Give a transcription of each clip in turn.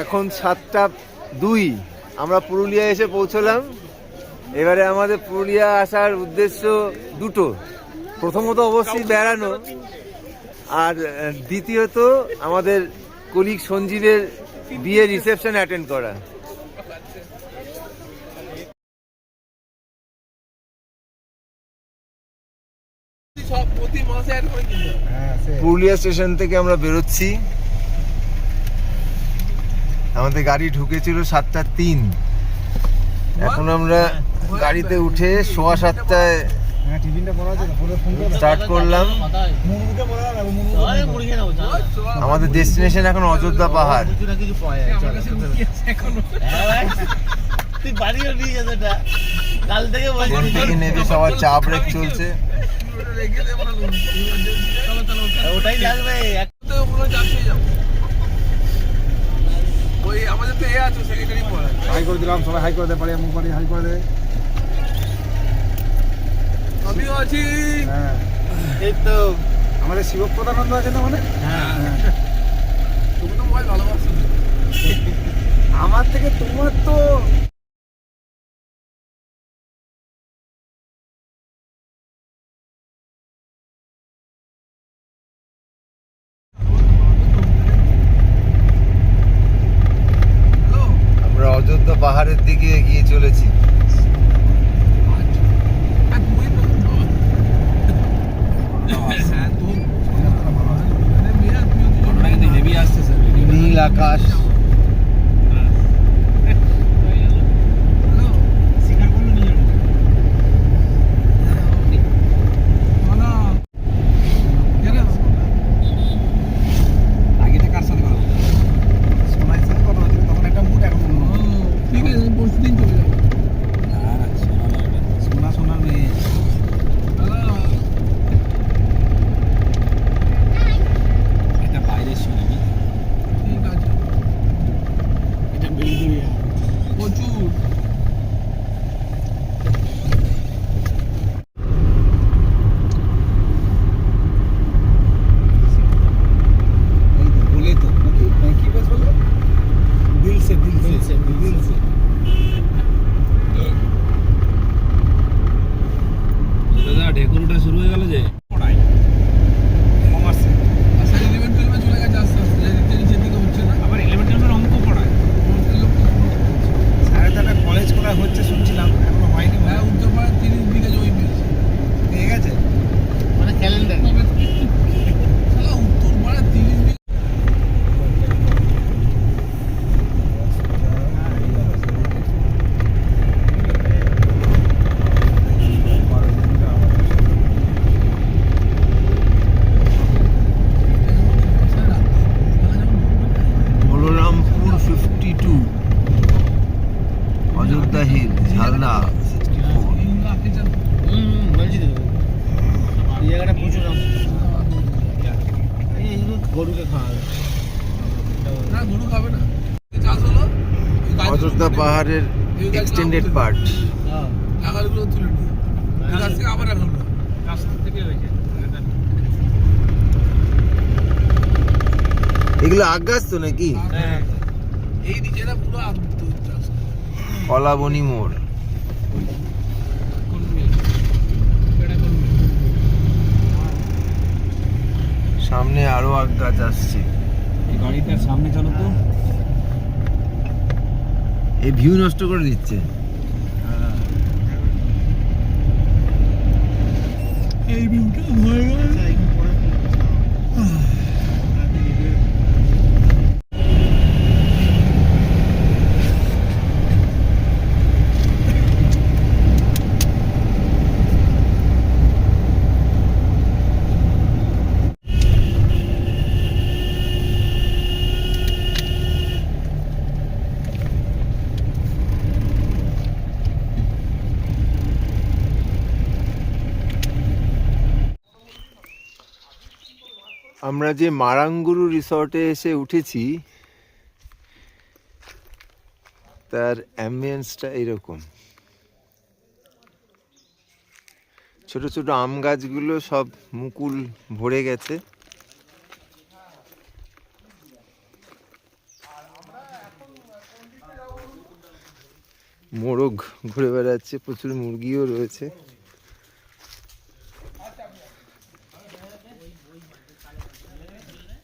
এখন 7:02 আমরা পুরুলিয়া এসে পৌঁছলাম। এবারে আমাদের পুরুলিয়া আসার উদ্দেশ্য দুটো, প্রথমত অবশ্যই বেড়ানো, আর দ্বিতীয়ত আমাদের কলিগ সঞ্জীবের বিয়ে রিসেপশন অ্যাটেন্ড করা। পুরুলিয়া স্টেশন থেকে আমরা বেরোচ্ছি। আমাদের গাড়ি ঢুকেছিল 7:03। এখন আমরা গাড়িতে উঠে 7:15 স্টার্ট করলাম। আমাদের ডেস্টিনেশন এখন অযোধ্যা পাহাড়। নেমে সবার চা ব্রেক চলছে। ওটাই লাগবে। আমাদের তো আছে সেক্রেটারি হাই করে দিলাম, সবাই হাই করে দে, পারি মুখ পারি হাই করে দে। আমিও আছি। হ্যাঁ এই তো আমাদের শিবপ্রদানন্দ আছে না, মানে হ্যাঁ তুমি তো মোবাইল ভালোবাসো। আমার থেকে তোমার তো অযোধ্যা পাহাড়ের দিকে এগিয়ে চলেছি। নীল আকাশ, ঢেকুরটা শুরু হয়ে গেল যে কলেজ করা হচ্ছে শুনছিলাম, এখনো হয়নি। উত্তরপাড়া 30 বিঘা জমি পেয়েছে, ঠিক আছে, মানে ক্যালেন্ডার উত্তরপাড়া 30 বিঘা। বলরামপুর 52, অযোধ্যা হিল, ঝালদা 64। বলছি তো এই জায়গাটা প্রচুর গরুকে খাওয়াবে না, গরু খাবে না। চাষ হলো অযোধ্যা পাহাড়ের এক্সটেন্ডেড পার্ট। লাগালগুলো তুলে নিয়ে গাছ থেকে আবার রাখলো, গাছ থেকে হয়েছে। এগুলো আগ গাছ তো নাকি? এই নিচেটা পুরো কলাবনি মোড়। সামনে আরো আগ গাছ আসছে। এই গাড়িটার সামনে চলো তো, এই ভিউ নষ্ট করে দিচ্ছে। এই ভিউটা ভয় লাগে। আমরা যে মারাঙ্গুরু রিসর্টে এসে উঠেছি তার অ্যাম্বিয়েন্সটা এরকম। ছোট ছোট আম গাছগুলো সব মুকুল ভরে গেছে। মোরগ ঘুরে বেড়াচ্ছে, প্রচুর মুরগিও রয়েছে।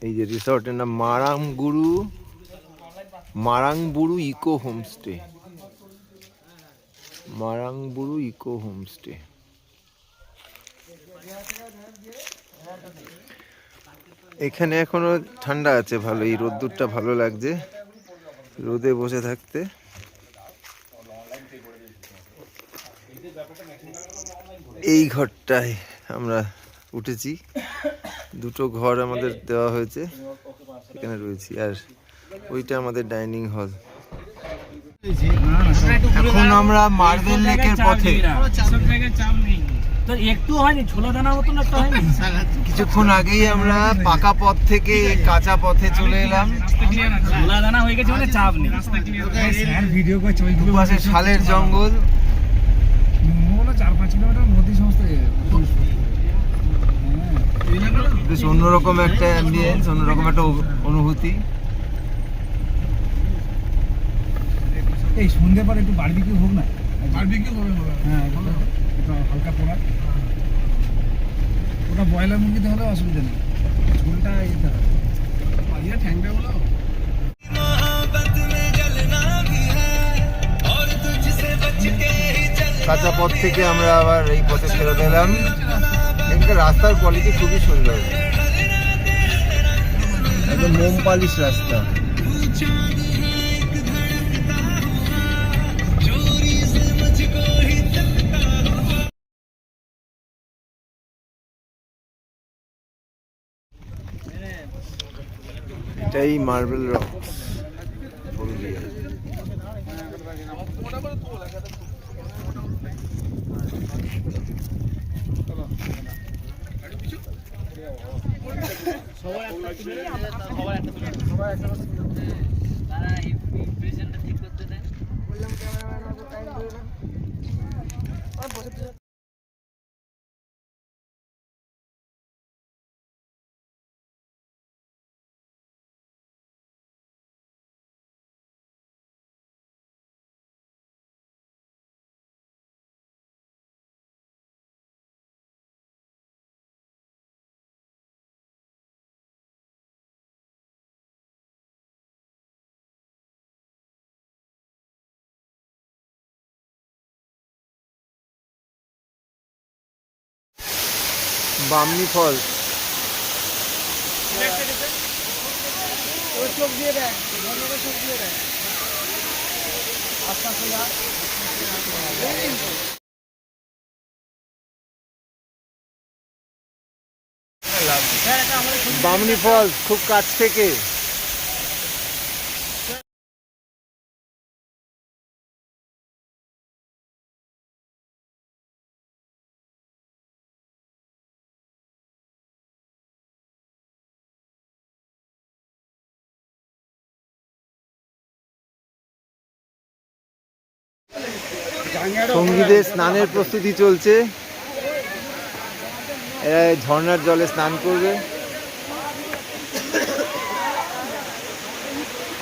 এই যে রিসর্টের নাম Marangburu eco homestay. Marangburu eco homestay. এখানে এখনো ঠান্ডা আছে ভালো, এই রোদ্দুরটা ভালো লাগছে রোদে বসে থাকতে। এই ঘরটায় আমরা উঠেছি, দুটো ঘর আমাদের দেওয়া হয়েছে, এখানে রয়েছি। আর ওইটা আমাদের ডাইনিং হল। এখন আমরা মার্বেল লেকের পথে। একটু হয়নি, ছোলা দানা মতো একটা হয়নি। কিছুক্ষণ আগেই আমরা পাকা পথ থেকে কাঁচা পথে চলে এলাম। ছোলা দানা হয়ে গেছে মানে চাপ নেই। ভিডিও করছে ওই দুপাশে শালের জঙ্গল, 4-5 কিলোমিটার নদী সমস্ত বেশ অন্যরকম একটা অ্যাম্বিয়েন্স, অন্যরকম একটা অনুভূতি। এই সন্ধ্যে পর একটু বারবিকিউ হোক না, বারবিকিউ হবে। হ্যাঁ, একটু হালকা পোড়া, ওটা ব্রয়লার মুরগিতে হলে অসুবিধা নেই, ঝোলটা দিতে হবে। ঠ্যাংটা হলো কাঁচা পথ থেকে আমরা আবার এই পথে ফেরত এলাম। একটা রাস্তার কোয়ালিটি খুবই সুন্দর, একদম মোম পালিশ রাস্তা। এটাই marble rocks Purulia. Bamni falls. চোখ দিয়ে দেয়, চোখ দিয়ে দেয়। আস্তে আস্তে বামনি ফলস খুব কাছ থেকে। সঙ্গীদের স্নানের প্রস্তুতি চলছে, এরা ঝর্ণার জলে স্নান করবে।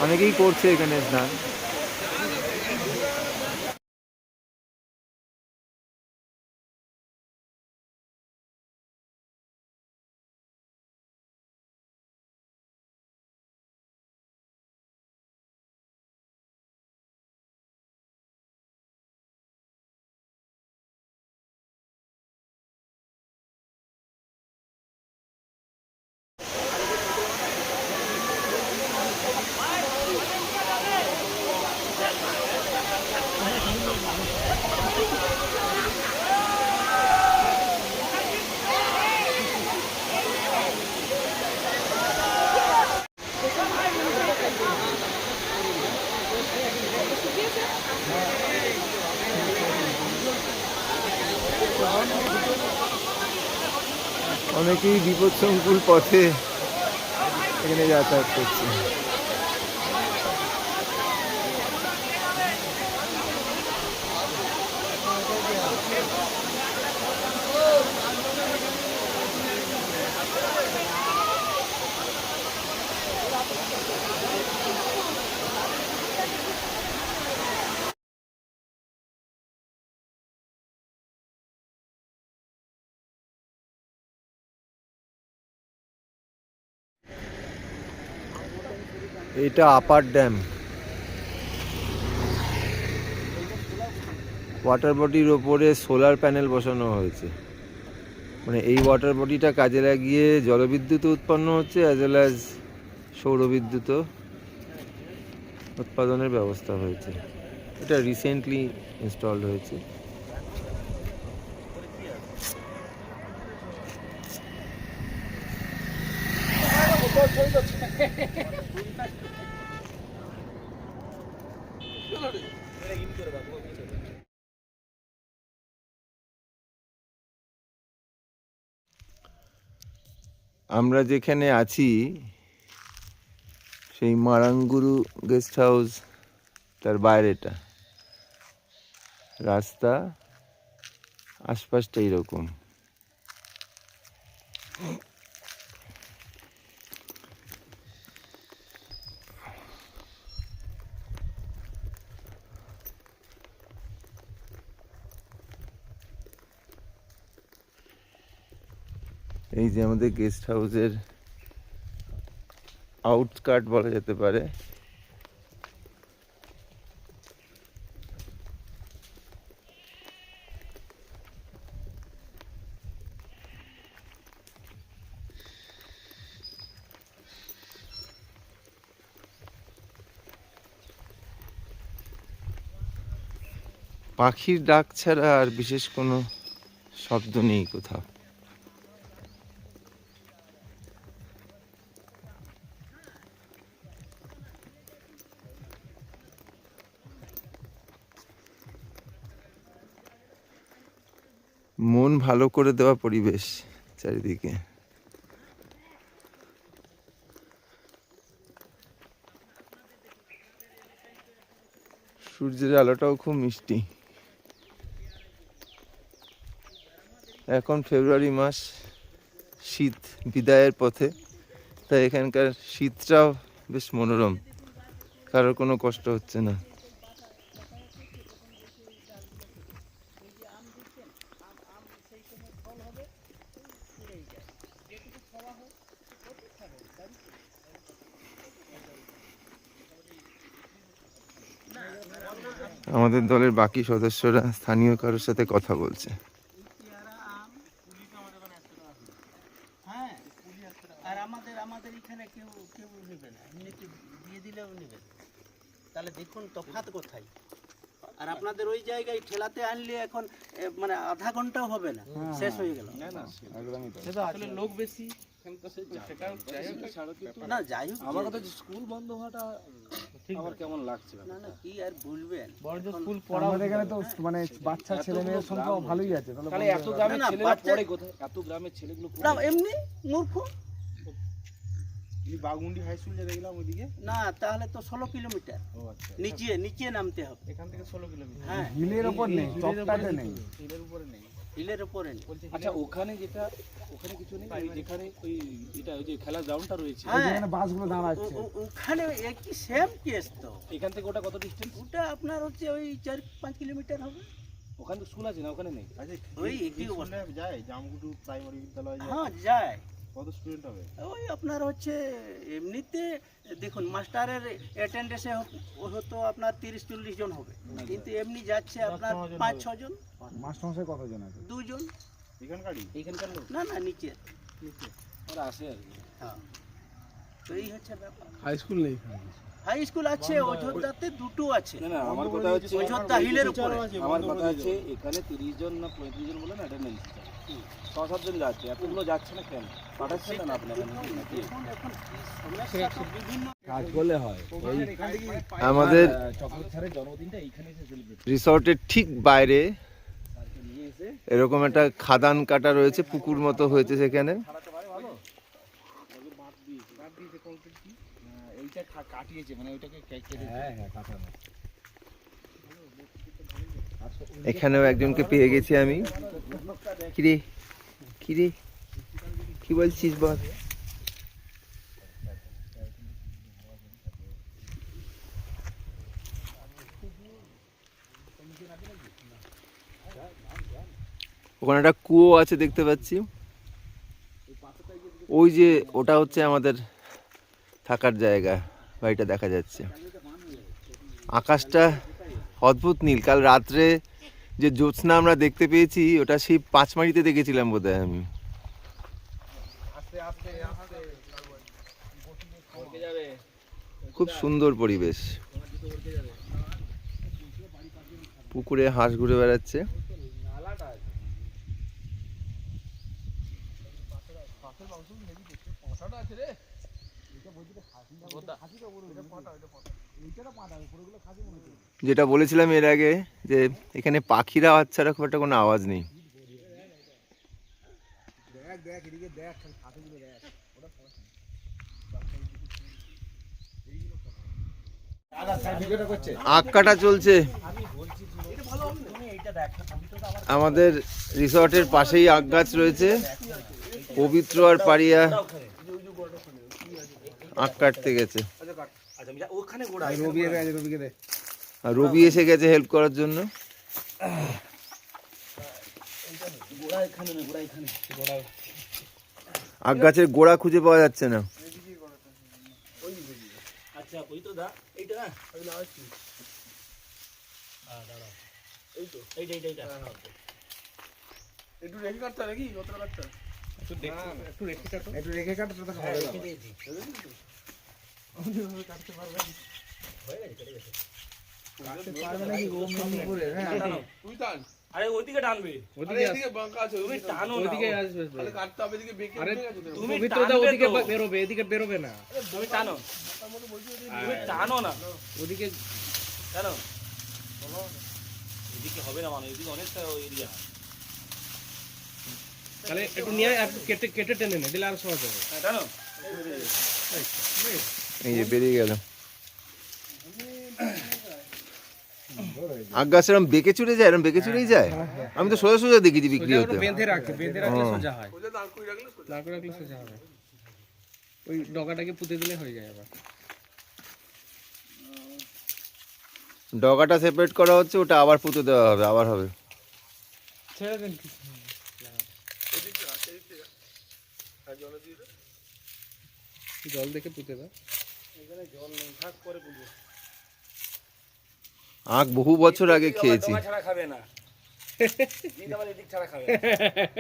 অনেকেই করছে এখানে স্নান। অনেকেই বিপদসংকুল পথে এখানে যাতায়াত করছে। এটা আপার ড্যাম। ওয়াটার বডির ওপরে সোলার প্যানেল বসানো হয়েছে, মানে এই ওয়াটার বডিটা কাজে লাগিয়ে জলবিদ্যুৎ উৎপন্ন হচ্ছে অ্যাজ ওয়েল অ্যাজ সৌরবিদ্যুৎও উৎপাদনের ব্যবস্থা হয়েছে। এটা রিসেন্টলি ইনস্টলড হয়েছে। আমরা যেখানে আছি সেই মারাঙ্গুরু গেস্ট হাউস, তার বাইরেটা রাস্তা, আশপাশটা এইরকম। এই যে আমাদের গেস্ট হাউসের আউটস্কার্ট বলা যেতে পারে। পাখির ডাক ছাড়া আর বিশেষ কোনো শব্দ নেই কোথাও। মন ভালো করে দেওয়া পরিবেশ চারিদিকে। সূর্যের আলোটাও খুব মিষ্টি। এখন ফেব্রুয়ারি মাস, শীত বিদায়ের পথে, তাই এখানকার শীতটাও বেশ মনোরম, কারোর কোনো কষ্ট হচ্ছে না। আমাদের দলের বাকি সদস্যরা স্থানীয় কারোর সাথে কথা বলছে। আর আমাদের এখানে কেউ নেবে না, এমনিতে দিয়ে দিলেও নেবে। তাহলে দেখুন তফাৎ কোথায়। আর আপনাদের ওই জায়গায় ঠেলাতে আনলে এখন মানে আধা ঘন্টাও হবে না, শেষ হয়ে গেল। আসলে লোক বেশি না যাই হোক, আমার কথা স্কুল বন্ধ হওয়াটা আমার কেমন লাগছে না না কি আর বলবেন। স্কুল পড়া আমাদের এখানে তো মানে বাচ্চা ছেলে মেয়ের সংখ্যা ভালোই আছে। তাহলে এত গ্রামের না, ছেলেরা বাচ্চা- পড়ে কোথায়? এত গ্রামের ছেলেগুলো না এমনি মূর্খ বাগুন্ডি হাই স্কুল যে দেখলাম ওইদিকে, না, তাহলে তো 16 কিলোমিটার নিচে নামতে হবে। এখান থেকে 16 কিলোমিটার। হ্যাঁ হিলের ওপর নেই, চপটাতে নেই। হিলের উপরে নেই। হিলের উপরে নেই। আচ্ছা ওখানে ওখানে কিছু নেই, ওই যেখানে ওই ওই যে খেলার গ্রাউন্ডটা রয়েছে হ্যাঁ যেখানে বাসগুলো দাঁড়াচ্ছে। ওখানে একই সেম কেস তো। এখান থেকে ওটা কত ডিস্টেন্স? ওটা আপনার হচ্ছে ওই 4-5 কিলোমিটার হবে। ওখানে তো স্কুল আছে না? ওখানে নেই। ওই একই অবস্থা। যায় জামগুটু প্রাইমারি বিদ্যালয় হ্যাঁ যায়। কত স্টুডেন্ট হবে? ওই আপনার হচ্ছে এমনিতে দেখুন মাস্টারের অ্যাটেন্ডেন্সে হতো আপনার 30-40 জন হবে, কিন্তু এমনি যাচ্ছে আপনার 5-6 জন, মাস্টারমশাই কতজন আছে? 2 জন। এইখানকার লোক না না নিচে। ওরা আসে আর কি। হ্যাঁ তো এই হচ্ছে ব্যাপার। হাই স্কুল নেই। হাই স্কুল আছে অযোধ্যাতে, দুটো আছে। না না আমার কথা হচ্ছে অযোধ্যা হিলের উপরে। আমার কথা হচ্ছে এখানে 30 জন না 35 জন বলে না অ্যাটেন্ডেন্স 6-7 জন যাচ্ছে, এতগুলো যাচ্ছে না কেন? পাঠাচ্ছেন না আপনি এখানে নাকি? দেখুন এখন সমস্যা তো বিভিন্ন। কাজ করলে হয়। আমাদের চক্রবর্তী স্যারের জন্মদিনটা এইখানে এসে সেলিব্রেট রিসর্টের ঠিক বাইরে নিয়ে এসে এরকম একটা খাদান কাটা রয়েছে, পুকুর মতো হয়েছে সেখানে। এইটা কাটিয়েছে, মানে ওইটাকে কেটে হ্যাঁ হ্যাঁ কাটানো। এখানেও একজনকে পেয়ে গেছি আমি। কিরে কিরে কি বলছিস বল? ওখানে একটা কুয়ো আছে দেখতে পাচ্ছি। ওই যে ওটা হচ্ছে আমাদের থাকার জায়গা, বাড়িটা দেখা যাচ্ছে। আকাশটা অদ্ভুত নীল। কাল রাত্রে যে জ্যোৎস্না আমরা দেখতে পেয়েছি ওটা সেই পাঁচমারিতে দেখেছিলাম বোধহয় আমি। খুব সুন্দর পরিবেশ। পুকুরে হাঁস ঘুরে বেড়াচ্ছে। যেটা বলেছিলাম এর আগে যে এখানে পাখির আওয়াজ ছাড়া খুব একটা কোনো আওয়াজ নেই। আখ কাটা চলছে আমাদের রিসর্টের পাশেই। আখ গাছ রয়েছে। পবিত্র আর পারিয়া আখ কাটতে গেছে। আর রবি এসে গেছে হেল্প করার জন্য। আখ গাছের গোড়া খুঁজে পাওয়া যাচ্ছে না। একটু রেখে কাটতে নাকি কতটা কাটতে একটু রেখে কাটতে তো হবে কাটতে পারবে নাকি ও মেমনি করে হ্যাঁ তুই টান। আরে ওইদিকে টানবে, ওইদিকে বাঁকা আছে তুমি টানো না, ওইদিকে আসবে তাহলে কাটতে হবে এদিকে বেঁকে আরে ঠিক আছে তুমি ভিতরটা ওইদিকে বেরোবে, এদিকে বেরোবে না। তুমি টানো, তুমি টানো না ওইদিকে, টানো। এদিকে হবে না, মানে এদিকে অনেকটা এরিয়া। তাহলে একটু নিয়ে কেটে কেটে টেনে নে, দিলে আর সহজ হবে। টানো, এই যে বেরিয়ে গেল। আখ গাছ এরকম বেঁকে চুড়ে যায়, এরকম বেঁকে চুড়েই যায়। আমি তো সোজা সোজা দেখেছি বিক্রি হতে। বেঁধে রাখে, বেঁধে রাখলে সোজা হয়, দাঁড় করে রাখলে সোজা হবে। ওই ডগাটাকে পুঁতে দিলে হয়ে যায়। আবার ডগাটা সেপারেট করা হচ্ছে, ওটা আবার পুঁতে দেওয়া হবে, আবার হবে। ছেড়ে দেন, জল দেখে পুঁতে দাও। এখানে জল নেই, ভাগ করে পুঁতবো। আখ বহু বছর আগে খেয়েছি। ডগা ছাড়া খাবে না, জিৎ আবার এদিক ছাড়া খাবে।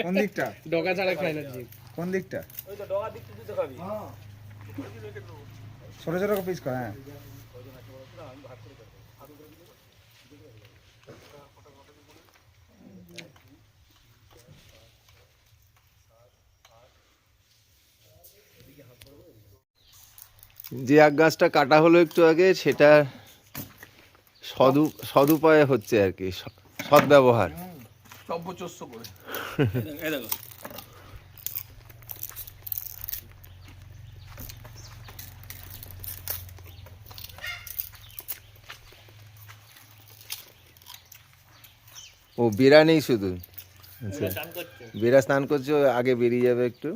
কোন দিকটা? ডগা ছাড়া খায় না জিৎ। কোন দিকটা? ওই তো ডগা দিকটা দিতে খাবি। ছোট ছোট পিস কর। হ্যাঁ যে আখ গাছটা কাটা হলো একটু আগে, সেটা সদুপায়ে হচ্ছে আর কি, সদ্ব্যবহার। সর্বোচ্চ করে এই দেখো, ও বেড়া নেই শুধু। আচ্ছা, টান করছে। বেড়া স্নান করছে, ও আগে বেরিয়ে যাবে একটু।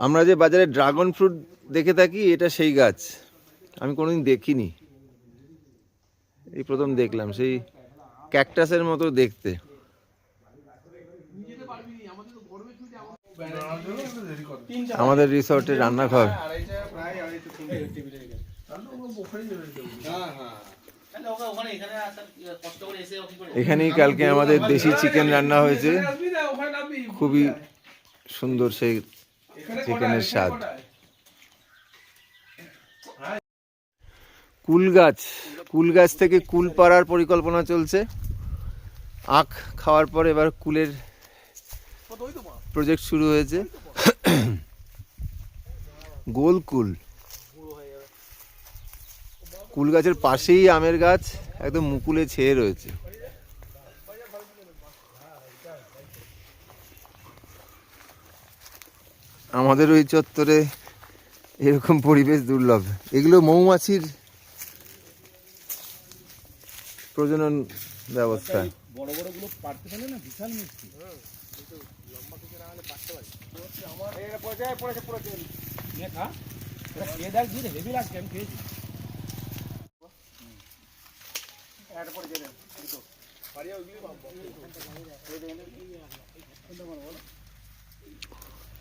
আমরা যে বাজারে ড্রাগন ফ্রুট দেখে থাকি, এটা সেই গাছ। আমি কোনোদিন দেখিনি, এই প্রথম দেখলাম। সেই ক্যাকটাসের মতো দেখতে। আমাদের রিসর্টের রান্নাঘর। এখানেই কালকে আমাদের দেশি চিকেন রান্না হয়েছে, খুবই সুন্দর সেই চিকেনের স্বাদ। কুল গাছ থেকে কুল পাড়ার পরিকল্পনা চলছে। আখ খাওয়ার পর এবার কুলের প্রজেক্ট শুরু হয়েছে। গোল কুল, কুল গাছের পাশেই আমের গাছ, একদম মুকুলে ছেয়ে রয়েছে। আমাদের ওই চত্বরে এরকম পরিবেশ দুর্লভ। এগুলো মৌমাছির প্রজনন ব্যবস্থা। বড় বড় গুলো পারতে পারলে না, বিশাল মিষ্টি। লম্বা কিছু না হলে পারতে পারি। আমার এটা পড়েছে পুরো তেল নিয়ে খা। এটা খেয়ে দেখ, দিদি হেভি লাগছে, আমি খেয়েছি।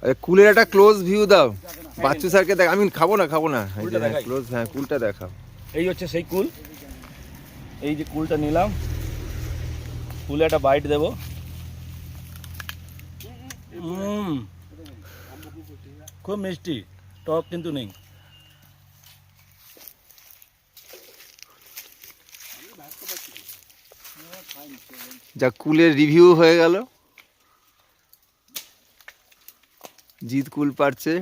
আরে কুলের একটা ক্লোজ ভিউ দাও বাচ্চু স্যারকে দেখ। আমি খাবো না এই যে ক্লোজ, হ্যাঁ কুলটা দেখাও। এই হচ্ছে সেই কুল, এই যে কুলটা নিলাম, কুলে একটা বাইট দেবো। খুব মিষ্টি, টক কিন্তু নেই। যা কুলের রিভিউ হয়ে গেল, জিৎ কুল পারছে।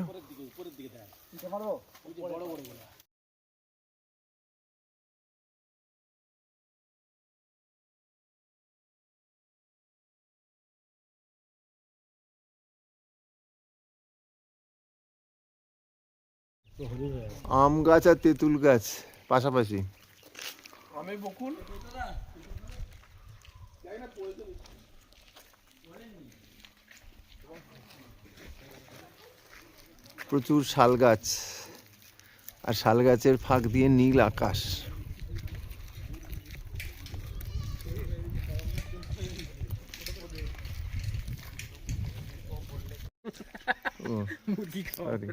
আম গাছ আর তেঁতুল গাছ পাশাপাশি। আমি বকুল প্রচুর শাল গাছ, আর শাল গাছের ফাঁক দিয়ে নীল আকাশ। sorry.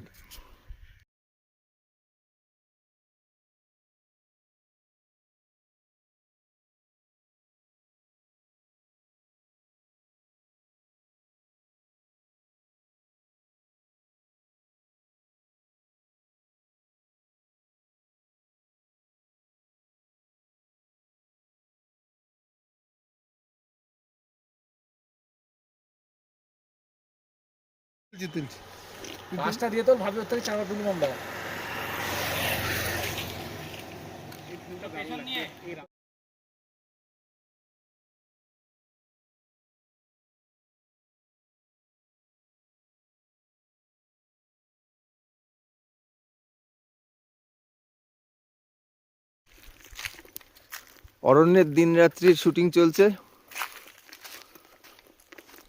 পাঁচটা দিয়ে তোর ভাবি ওর থেকে চাঁদা তুলি মন দাও। অরণ্যের দিন রাত্রির শুটিং চলছে।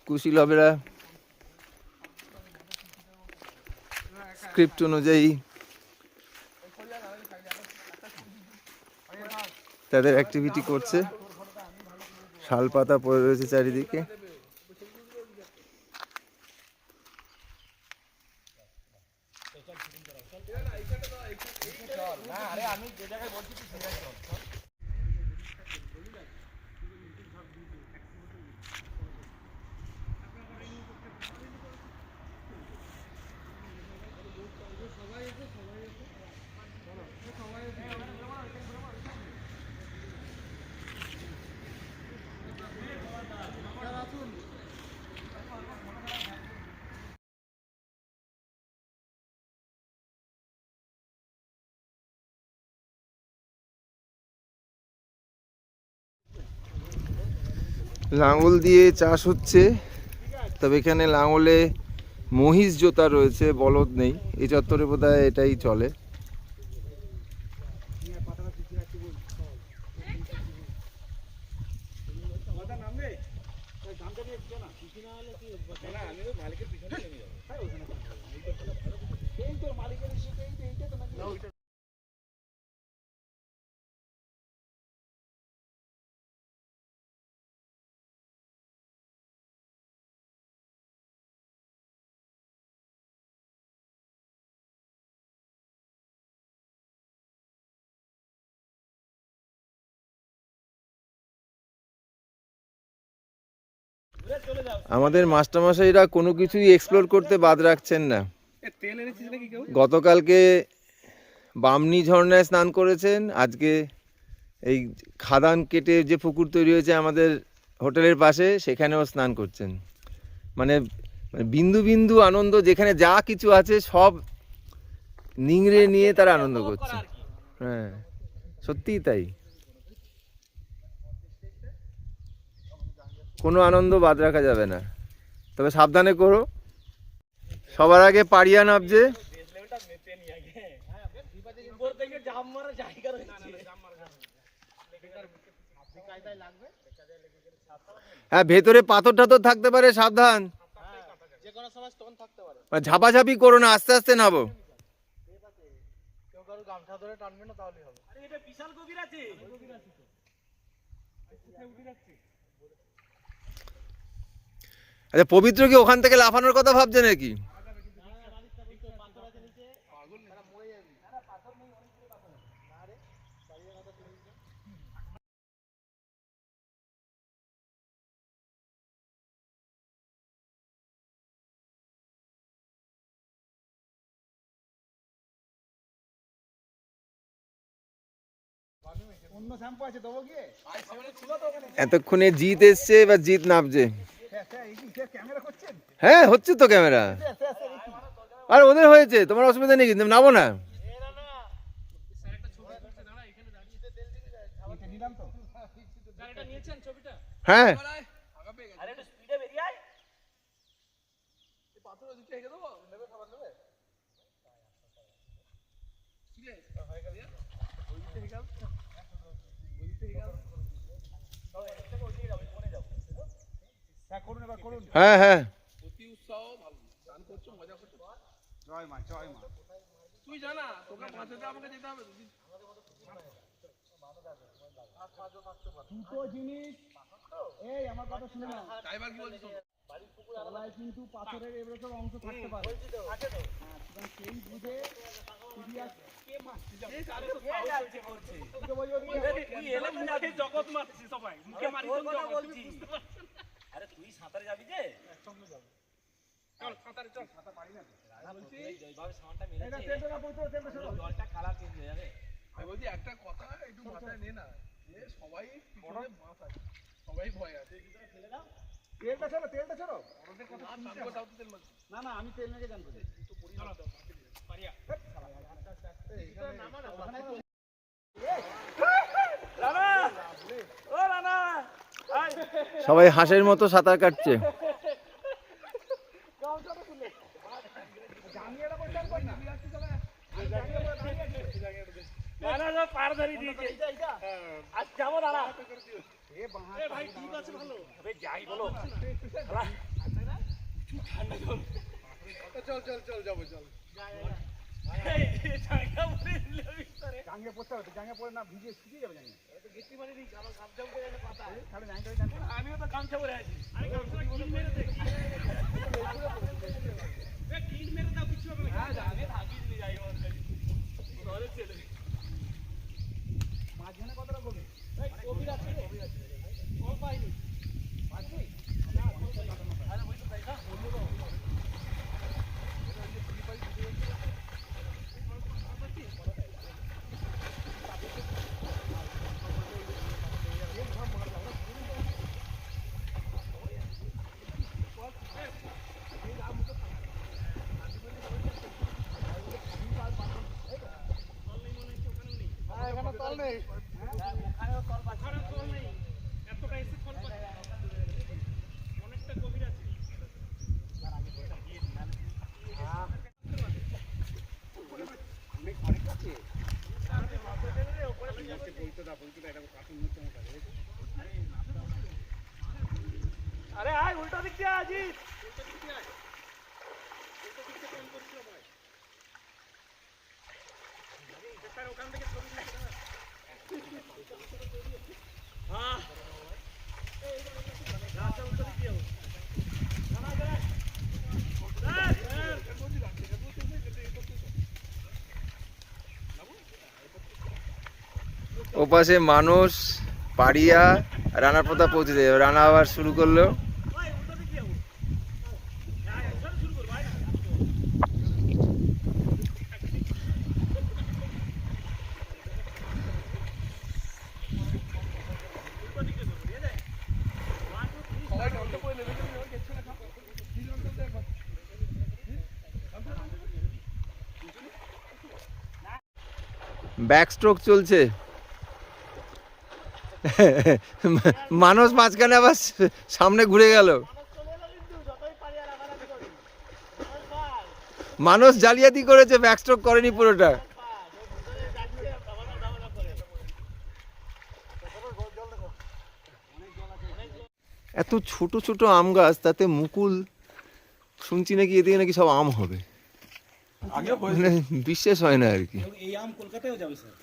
কুশীলবেরা স্ক্রিপ্ট অনুযায়ী তাদের অ্যাক্টিভিটি করছে। শাল পাতা পড়ে রয়েছে চারিদিকে। লাঙল দিয়ে চাষ হচ্ছে, তবে এখানে লাঙলে মহিষ জোতা রয়েছে, বলদ নেই। এই চত্বরে বোধহয় এটাই চলে। আমাদের মাস্টারমশাইরা কোনো কিছুই এক্সপ্লোর করতে বাদ রাখছেন না। গতকালকে বামনি ঝর্ণায় স্নান করেছেন, আজকে এই খাদান কেটে যে পুকুর তৈরি হয়েছে আমাদের হোটেলের পাশে, সেখানেও স্নান করছেন। মানে বিন্দু বিন্দু আনন্দ, যেখানে যা কিছু আছে সব নিংড়ে নিয়ে তারা আনন্দ করছে। হ্যাঁ, সত্যিই তাই। কোনো আনন্দ বাদ রাখা যাবে না, তবে সাবধানে করো। সবার আগে পাড়িয়া নামছে। হ্যাঁ, ভেতরে পাথর টাথর থাকতে পারে, সাবধান। ঝাপাঝাপি করো না, আস্তে আস্তে নামো। আচ্ছা, পবিত্র কি ওখান থেকে লাফানোর কথা ভাবছে নাকি? অন্য শ্যাম্পু আছে দেবো গিয়ে? এতক্ষণে জিৎ এসছে, এবার জিৎ নামছে। ক্যামেরা করছেন? হ্যাঁ, হচ্ছে তো ক্যামেরা। আর ওদের হয়েছে, তোমার অসুবিধা নেই কিন্তু, নামো না। হ্যাঁ, হ্যাঁ, হ্যাঁ। জয় মা, জয় মা। তুই জানা তোকে মাঝে আমাকে যেতে হবে। দুটো জিনিস, এই আমার কথা শুনে নাও। ড্রাইভার কি বলছিস? তলায় কিন্তু পাথরের এবারে সব অংশ থাকতে পারে। হ্যাঁ, সুতরাং সেই বুঝে সিরিয়াস কে মারছে? তুই এলে মুখে জগৎ মারছিস সবাই। মুখে মারি তো কথা বলছিস। আরে তুই সাঁতারে যাবি যে? একসঙ্গে যাব। চল সাঁতারে চল। সাঁতার পারি না তো। না বলছি এইভাবে সাঁতারটা মেরেছে। এটা তেলটা না পড়তো, তেলটা সরো। জলটা কালার চেঞ্জ হয়ে যাবে। আমি বলছি একটা কথা একটু মাথায় নে না, যে সবাই পিছনে মাছ আছে, সবাই ভয় আছে। তেলটা সরো, তেলটা সরো। না না আমি তেল মেখে জানতে চাই। সবাই হাঁসের মতো সাঁতার কাটছে। চল চল চল যাবো চল। জাঙ্গে পড়তে হবে, জাঙ্গে পড়ে না ভিজে শুকিয়ে যাবে জাঙ্গে। আমিও তো গামছা পরে আছি। আমি গামছা কিল মেরে দে। কিল মেরে দাও, কিছু হবে না। হ্যাঁ জানে থাকিস নি যাই ওর কাছে। ঘরে চলে। মাঝখানে কতটা করবে? এই কবির আছে রে। কম পাইনি। পাইনি? না, আরে ওই তো দেখা বললো তো। এখানে তল নেই। ওখানেও তল পাচ্ছে। ওখানে তল নেই। এতটা এসে তল পাচ্ছে। অনেকটা গভীর আছে। আরে আয় উল্টো দিক দিয়ে আজিত। উল্টো দিক দিয়ে আয়। উল্টো দিক থেকে ফোন করছিলাম ভাই। স্যার ওখান থেকে ছবি তুলতে না। হ্যাঁ রাস্তা উল্টো দিক দিয়ে ওপাশে মানুষ, পাড়িয়া, রানা প্রতাপ পৌঁছে যায়। রানা আবার শুরু করলো। ব্যাক স্ট্রোক চলছে। মানুষ মাঝখানে আবার সামনে ঘুরে গেল। মানুষ জালিয়াতি করেছে, ব্যাক স্ট্রোক করেনি পুরোটা। এত ছোট ছোট আম গাছ, তাতে মুকুল শুনছি নাকি এদিকে নাকি সব আম হবে। মানে বিশ্বাস হয় না আর কি। এই আম কলকাতায়ও যাবে স্যার।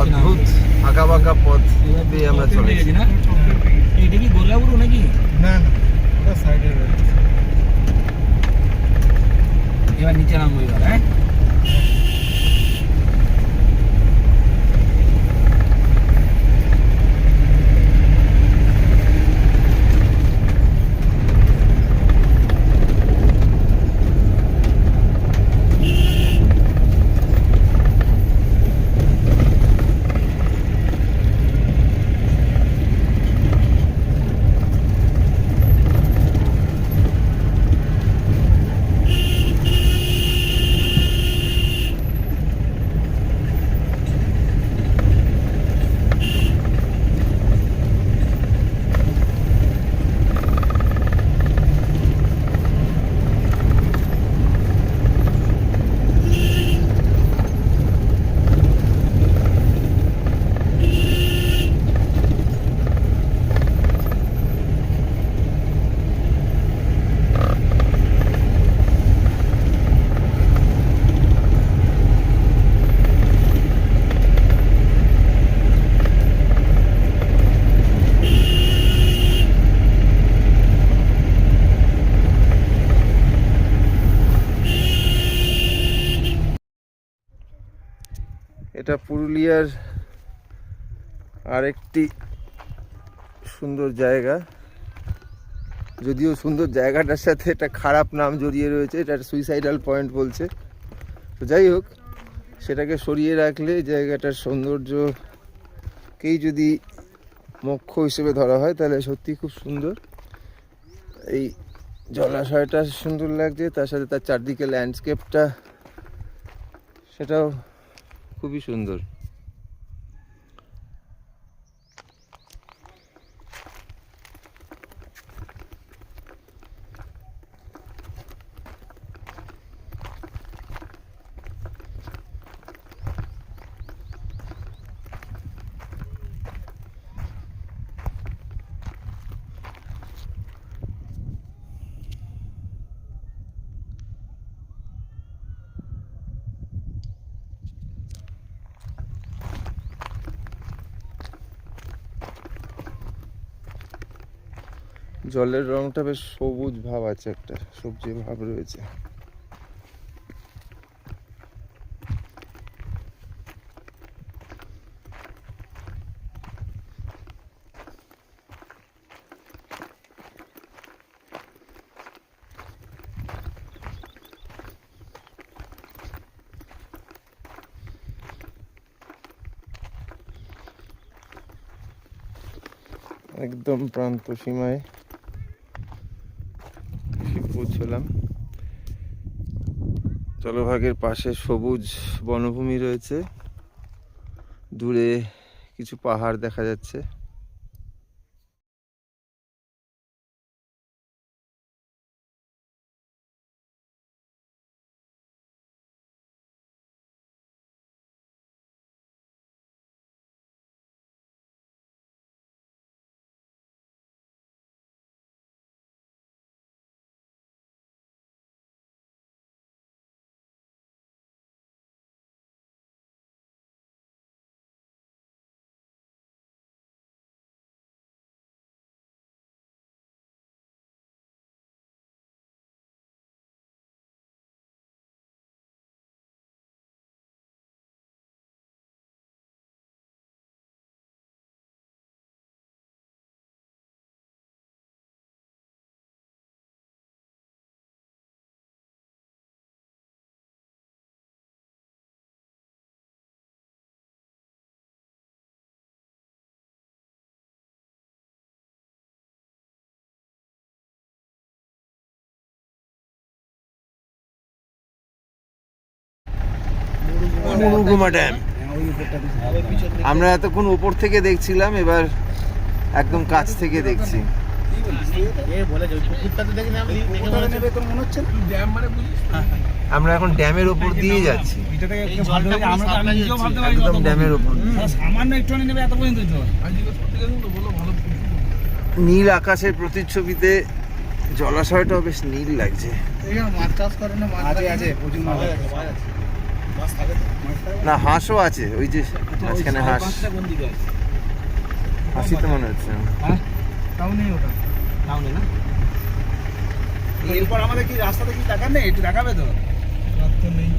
অদ্ভুত আঁকা বাঁকা পথ দিয়ে আমরা চলেছি। না এটা কি গোলাপুর নাকি? না না, ওটা সাইডে রয়েছে। এবার নিচে নামবো এবার। হ্যাঁ এটা পুরুলিয়ার আরেকটি সুন্দর জায়গা, যদিও সুন্দর জায়গাটার সাথে একটা খারাপ নাম জড়িয়ে রয়েছে, এটা সুইসাইডাল পয়েন্ট বলছে। তো যাই হোক, সেটাকে সরিয়ে রাখলে এই জায়গাটার সৌন্দর্যকেই যদি মুখ্য হিসেবে ধরা হয় তাহলে সত্যি খুব সুন্দর। এই জলাশয়টা সুন্দর লাগছে, তার সাথে তার চারদিকে ল্যান্ডস্কেপটা সেটাও খুবই সুন্দর। জলের রংটা বেশ সবুজ ভাব আছে, একটা সবজি ভাব রয়েছে। একদম প্রান্ত সীমায় পৌঁছলাম। জলভাগের পাশে সবুজ বনভূমি রয়েছে, দূরে কিছু পাহাড় দেখা যাচ্ছে। মুরুগুমা ড্যাম আমরা এতক্ষণ উপর থেকে দেখছিলাম, এবার একদম কাছ থেকে দেখছি। আমরা এখন ড্যামের উপর দিয়ে যাচ্ছি, একদম ড্যামের উপর। নীল আকাশের প্রতিচ্ছবিতে জলাশয়টাও বেশ নীল লাগছে। মাছ চাষ করে না? আছে আছে, প্রচুর মাছ আছে। মাছ থাকে তো মাছ থাকে না হাঁসও আছে, ওই যে মাঝখানে হাঁস। কোন দিকে আছে? হাসি তো মনে হচ্ছে। তাও নেই ওটা টাউনে না? এরপর আমাদের কি রাস্তাতে কি টাকা নেই, একটু দেখাবে তো? রাত তো নেই